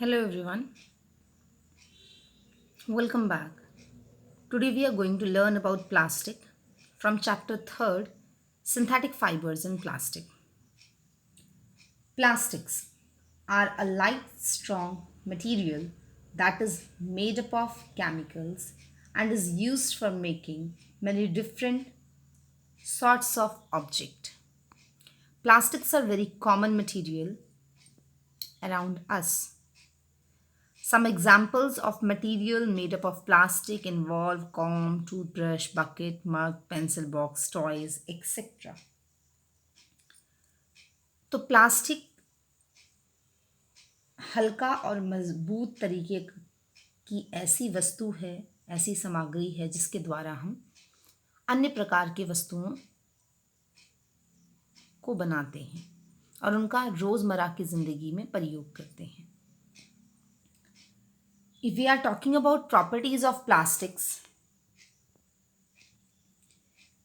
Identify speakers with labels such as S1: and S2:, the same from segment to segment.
S1: Hello everyone, welcome back. Today we are going to learn about plastic from chapter 3rd Synthetic Fibers in Plastic. Plastics are a light, strong material that is made up of chemicals and is used for making many different sorts of objects. Plastics are very common material around us. Some examples of material made up of plastic involve comb, toothbrush, bucket, mug, pencil box, toys, etc. तो plastic हल्का और मजबूत तरीके की ऐसी वस्तु है, ऐसी सामग्री है जिसके द्वारा हम अन्य प्रकार की वस्तुओं को बनाते हैं और उनका रोज़मर्रा की ज़िंदगी में प्रयोग करते हैं. If we are talking about properties of plastics,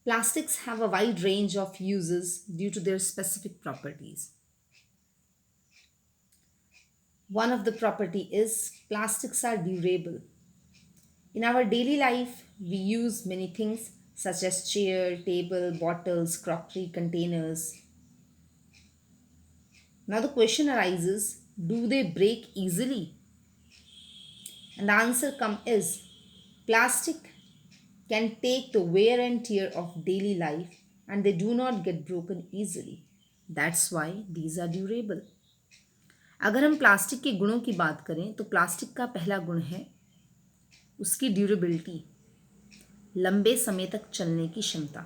S1: plastics have a wide range of uses due to their specific properties. One of the property is plastics are durable. In our daily life, we use many things such as chair, table, bottles, crockery, containers. Now the question arises, do they break easily? And the answer is plastic can take the wear and tear of daily life and they do not get broken easily. That's why these are durable. अगर हम plastic के गुणों की बात करें तो plastic का पहला गुण है उसकी ड्यूरेबिलिटी, लंबे समय तक चलने की क्षमता.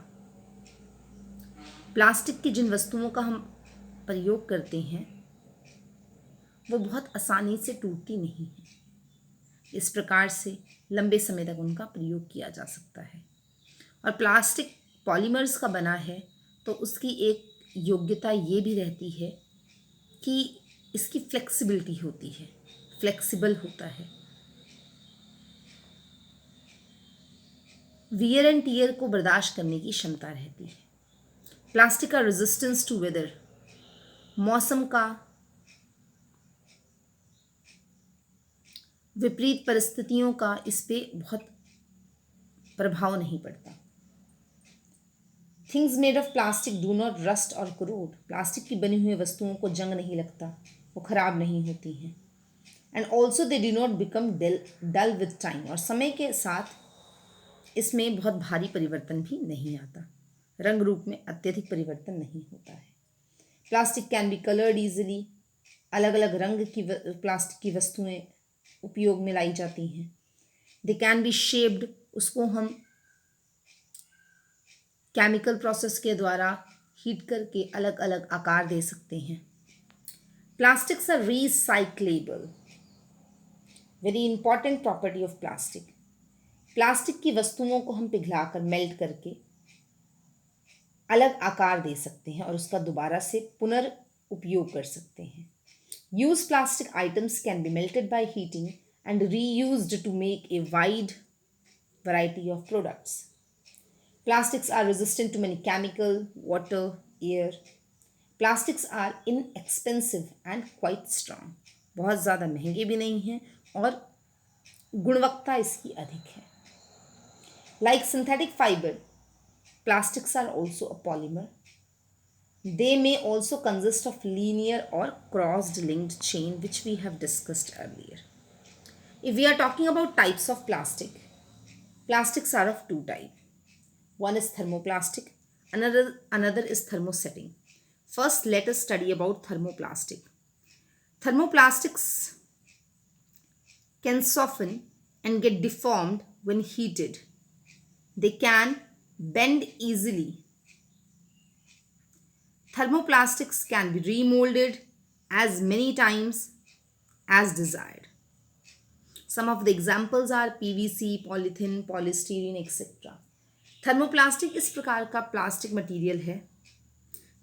S1: प्लास्टिक की जिन वस्तुओं का हम प्रयोग करते हैं वो बहुत आसानी से टूटती नहीं है. इस प्रकार से लंबे समय तक उनका प्रयोग किया जा सकता है. और प्लास्टिक पॉलीमर्स का बना है तो उसकी एक योग्यता ये भी रहती है कि इसकी फ्लेक्सिबिलिटी होती है, फ्लेक्सिबल होता है. वियर एंड टीयर को बर्दाश्त करने की क्षमता रहती है. प्लास्टिक का रेजिस्टेंस टू वेदर, मौसम का विपरीत परिस्थितियों का इस पे बहुत प्रभाव नहीं पड़ता. Things made of plastic do not rust और करोड. प्लास्टिक की बनी हुई वस्तुओं को जंग नहीं लगता, वो खराब नहीं होती हैं. And also they do not become dull with time. और समय के साथ इसमें बहुत भारी परिवर्तन भी नहीं आता, रंग रूप में अत्यधिक परिवर्तन नहीं होता है. Plastic can be coloured easily. अलग अलग रंग की प्लास्टिक की वस्तुएं उपयोग में लाई जाती हैं. They can be shaped. उसको हम केमिकल प्रोसेस के द्वारा हीट करके अलग अलग आकार दे सकते हैं. Plastics are recyclable. Very important property of plastic. Plastic की वस्तुओं को हम पिघलाकर मेल्ट करके अलग आकार दे सकते हैं और उसका दोबारा से पुनर्उपयोग कर सकते हैं. Used plastic items can be melted by heating and reused to make a wide variety of products. Plastics are resistant to many chemical, water, air. Plastics are inexpensive and quite strong. बहुत ज़्यादा महंगे भी नहीं हैं और गुणवत्ता इसकी अधिक है. Like synthetic fiber, plastics are also a polymer. They may also consist of linear or crossed linked chain which we have discussed earlier. If we are talking about types of plastic, plastics are of two types. One is thermoplastic, another is thermosetting. First, let us study about thermoplastic. Thermoplastics can soften and get deformed when heated. They can bend easily. Thermoplastics can be remolded as many times as desired. Some of the examples are PVC, polythene, polystyrene, etc. Thermoplastic इस प्रकार का plastic material है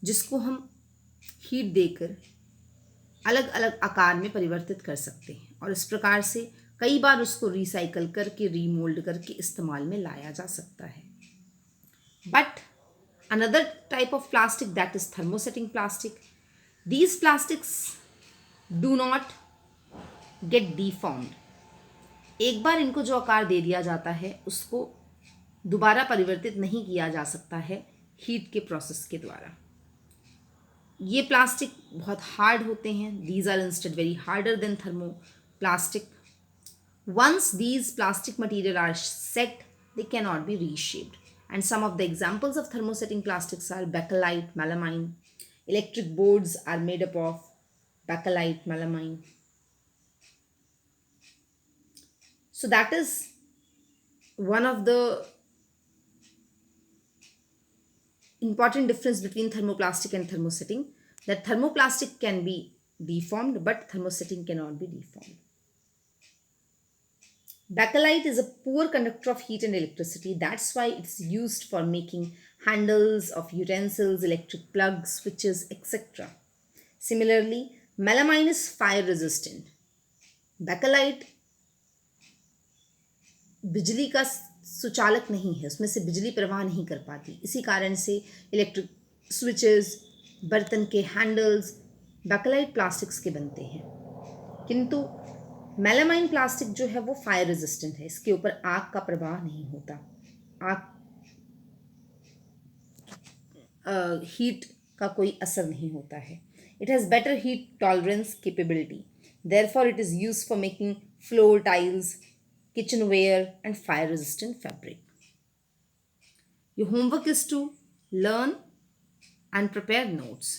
S1: जिसको हम heat देकर अलग अलग आकार में परिवर्तित कर सकते हैं और इस प्रकार से कई बार उसको रिसाइकल करके रीमोल्ड करके इस्तेमाल में लाया जा सकता है. But another type of plastic, that is thermosetting plastic. These plastics do not get deformed. एक बार इनको जो आकार दे दिया जाता है उसको दोबारा परिवर्तित नहीं किया जा सकता है हीट के प्रोसेस के द्वारा. ये प्लास्टिक बहुत हार्ड होते हैं. These are instead very harder than thermoplastic. Once these plastic material are set, they cannot be reshaped. And some of the examples of thermosetting plastics are bakelite, melamine. Electric boards are made up of bakelite, melamine. So that is one of the important difference between thermoplastic and thermosetting, that thermoplastic can be deformed but thermosetting cannot be deformed. Bakelite is a poor conductor of heat and electricity. That's why it's used for making handles of utensils, electric plugs, switches, etc. Similarly, melamine is fire resistant. Bakelite बिजली का सुचालक नहीं है, उसमें से बिजली प्रवाह नहीं कर पाती. इसी कारण से इलेक्ट्रिक स्विचेस, बर्तन के हैंडल्स बैकेलाइट प्लास्टिक्स के बनते हैं. किंतु मेलामाइन प्लास्टिक जो है वो फायर रेजिस्टेंट है. इसके ऊपर आग का प्रवाह नहीं होता, आग हीट का कोई असर नहीं होता है. It has better heat tolerance capability. Therefore it is used for making floor tiles, kitchenware and fire resistant fabric. Your homework is to learn and prepare notes.